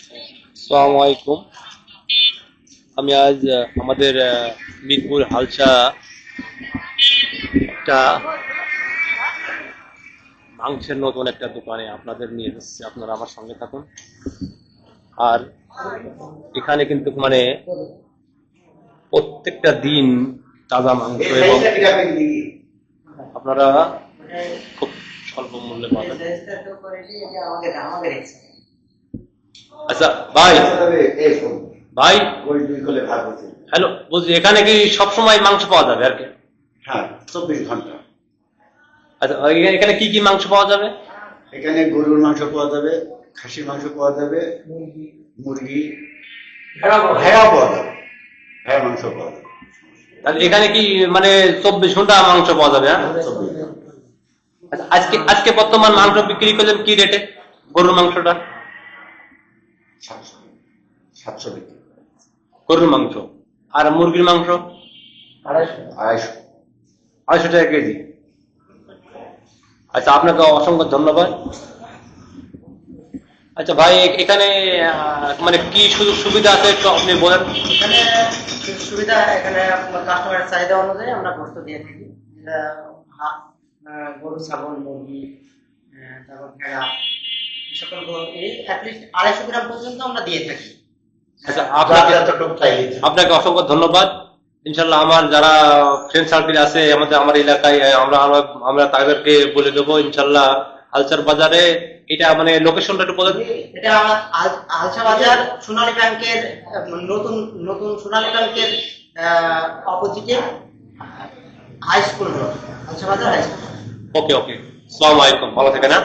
আসসালামু আলাইকুম। আমি আজ আমাদের মিরপুর হালসা একটা মাংসের নতুন একটা দোকানে আপনাদের নিয়ে যাচ্ছি, আপনারা আমার সঙ্গে থাকুন। আর এখানে কিন্তু প্রত্যেকটা দিন তাজা মাংস এবং আপনারা খুব স্বল্প মূল্যে পাবেন। আচ্ছা ভাই, ভাই হ্যালো, বলছি এখানে কি সবসময় মাংস পাওয়া যাবে আর কি? হ্যাঁ, 24 ঘন্টা। আচ্ছা, এখানে কি কি মাংস পাওয়া যাবে? এখানে গরুর মাংস পাওয়া যাবে, খাসির মাংস পাওয়া যাবে, মুরগি, ভেড়া পাওয়া যাবে, ভেড়া মাংস পাওয়া যাবে। তাহলে এখানে কি 24 ঘন্টা মাংস পাওয়া যাবে? হ্যাঁ, 24 ঘন্টা। আচ্ছা, আজকে আজকে বর্তমান মাংস বিক্রি করলেন কি রেটে গরুর মাংসটা? 700 বিক্রি। গরুর মাংস আর মুরগির মাংস 250। 250 টাকা কেজি। আচ্ছা, আপনাকে অসংখ্য ধন্যবাদ। আচ্ছা ভাই, এখানে কি সুযোগ সুবিধা আছে একটু আপনি বলেন। এখানে সুবিধা, এখানে কাস্টমারের চাহিদা অনুযায়ী আমরা গোস্ত দিয়ে থাকি, যেটা গরু, ছাগল, মুরগি, তারপর ভেড়া, এই সকল এই অ্যাটলিস্ট 250 গ্রাম পর্যন্ত আমরা দিয়ে থাকি। আচ্ছা, আপনাকে আপনাকে অসংখ্য ধন্যবাদ। ইনশাল্লাহ আমার যারা ফ্রেন্ড সার্কেল আছে আমার এলাকায়, আমরা আমরা আমরা তাদেরকে বলে দেবো ইনশাল্লাহ হালচার বাজারে। এটা লোকেশনটা একটু বলে দিন। এটা আলসা বাজার সোনালী ব্যাংকের নতুন নতুন সোনালী ব্যাংকের অপোজিটে হাই স্কুল রোড, আলসা বাজার হাই স্কুল। ওকে ওকে, আসসালামু আলাইকুম, ভালো থাকেন। হ্যাঁ।